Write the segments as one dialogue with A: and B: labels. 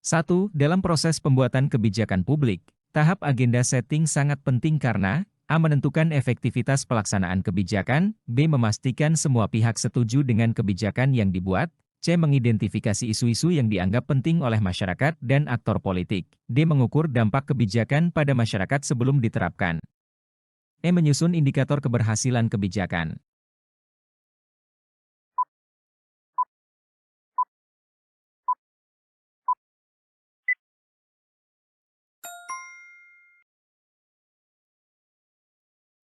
A: 1. Dalam proses pembuatan kebijakan publik, tahap agenda setting sangat penting karena A. Menentukan efektivitas pelaksanaan kebijakan, B. Memastikan semua pihak setuju dengan kebijakan yang dibuat, C. Mengidentifikasi isu-isu yang dianggap penting oleh masyarakat dan aktor politik, D. Mengukur dampak kebijakan pada masyarakat sebelum diterapkan, E. Menyusun indikator keberhasilan kebijakan.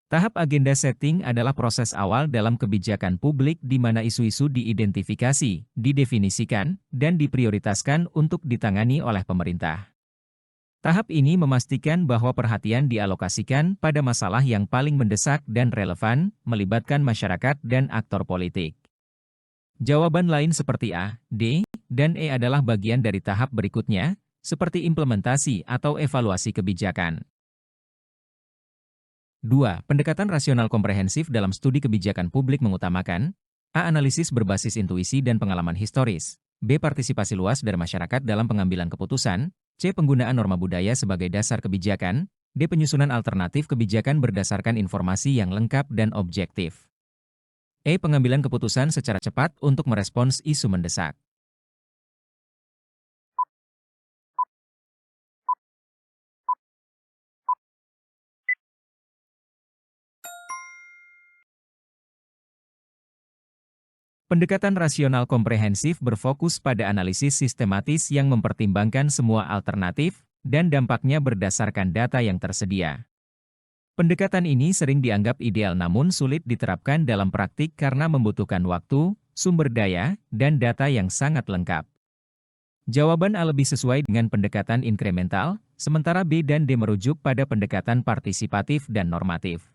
A: Tahap agenda setting adalah proses awal dalam kebijakan publik di mana isu-isu diidentifikasi, didefinisikan, dan diprioritaskan untuk ditangani oleh pemerintah. Tahap ini memastikan bahwa perhatian dialokasikan pada masalah yang paling mendesak dan relevan, melibatkan masyarakat dan aktor politik. Jawaban lain seperti A, D, dan E adalah bagian dari tahap berikutnya, seperti implementasi atau evaluasi kebijakan. 2. Pendekatan rasional komprehensif dalam studi kebijakan publik mengutamakan A. Analisis berbasis intuisi dan pengalaman historis, B. Partisipasi luas dari masyarakat dalam pengambilan keputusan, C. Penggunaan norma budaya sebagai dasar kebijakan, D. Penyusunan alternatif kebijakan berdasarkan informasi yang lengkap dan objektif, E. Pengambilan keputusan secara cepat untuk merespons isu mendesak. Pendekatan rasional komprehensif berfokus pada analisis sistematis yang mempertimbangkan semua alternatif dan dampaknya berdasarkan data yang tersedia. Pendekatan ini sering dianggap ideal namun sulit diterapkan dalam praktik karena membutuhkan waktu, sumber daya, dan data yang sangat lengkap. Jawaban A lebih sesuai dengan pendekatan inkremental, sementara B dan D merujuk pada pendekatan partisipatif dan normatif.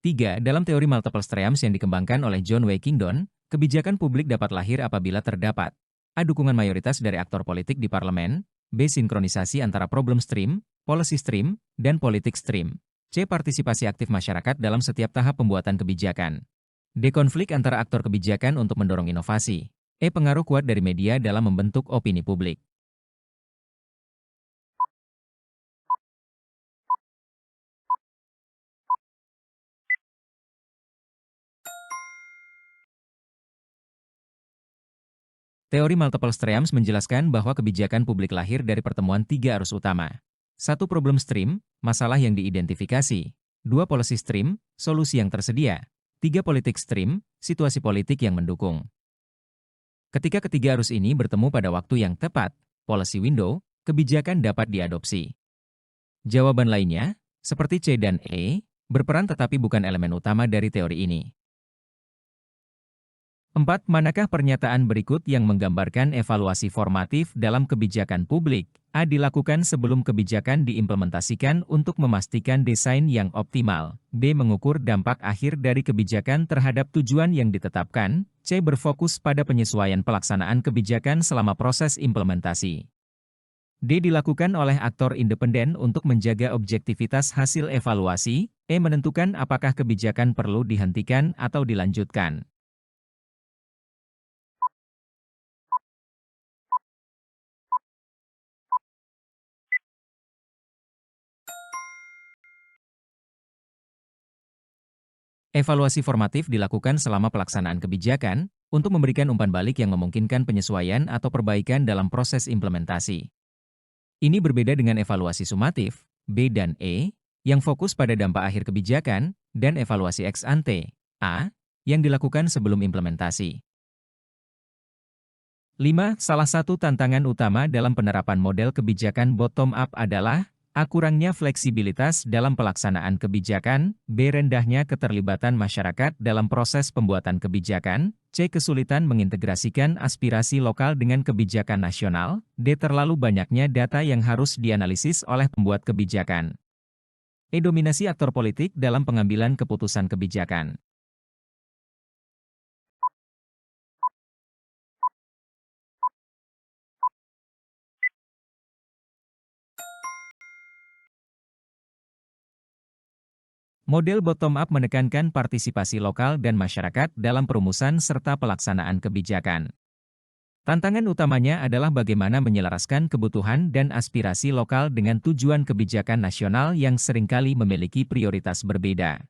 A: 3. Dalam teori multiple streams yang dikembangkan oleh John W. Kingdon, kebijakan publik dapat lahir apabila terdapat A. Dukungan mayoritas dari aktor politik di parlemen, B. Sinkronisasi antara problem stream, policy stream, dan politik stream, C. Partisipasi aktif masyarakat dalam setiap tahap pembuatan kebijakan, D. Konflik antara aktor kebijakan untuk mendorong inovasi, E. Pengaruh kuat dari media dalam membentuk opini publik. Teori multiple streams menjelaskan bahwa kebijakan publik lahir dari pertemuan tiga arus utama. 1. Problem stream, masalah yang diidentifikasi. 2. Policy stream, solusi yang tersedia. 3. Politik stream, situasi politik yang mendukung. Ketika ketiga arus ini bertemu pada waktu yang tepat, policy window, kebijakan dapat diadopsi. Jawaban lainnya, seperti C dan E, berperan tetapi bukan elemen utama dari teori ini. 4. Manakah pernyataan berikut yang menggambarkan evaluasi formatif dalam kebijakan publik? A. Dilakukan sebelum kebijakan diimplementasikan untuk memastikan desain yang optimal. B. Mengukur dampak akhir dari kebijakan terhadap tujuan yang ditetapkan. C. Berfokus pada penyesuaian pelaksanaan kebijakan selama proses implementasi. D. Dilakukan oleh aktor independen untuk menjaga objektivitas hasil evaluasi. E. Menentukan apakah kebijakan perlu dihentikan atau dilanjutkan. Evaluasi formatif dilakukan selama pelaksanaan kebijakan untuk memberikan umpan balik yang memungkinkan penyesuaian atau perbaikan dalam proses implementasi. Ini berbeda dengan evaluasi sumatif, B dan E, yang fokus pada dampak akhir kebijakan, dan evaluasi ex ante, A, yang dilakukan sebelum implementasi. 5. Salah satu tantangan utama dalam penerapan model kebijakan bottom-up adalah A. Kurangnya fleksibilitas dalam pelaksanaan kebijakan, B. Rendahnya keterlibatan masyarakat dalam proses pembuatan kebijakan, C. Kesulitan mengintegrasikan aspirasi lokal dengan kebijakan nasional, D. Terlalu banyaknya data yang harus dianalisis oleh pembuat kebijakan. E. Dominasi aktor politik dalam pengambilan keputusan kebijakan. Model bottom-up menekankan partisipasi lokal dan masyarakat dalam perumusan serta pelaksanaan kebijakan. Tantangan utamanya adalah bagaimana menyelaraskan kebutuhan dan aspirasi lokal dengan tujuan kebijakan nasional yang seringkali memiliki prioritas berbeda.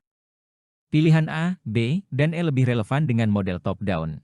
A: Pilihan A, B, dan E lebih relevan dengan model top-down.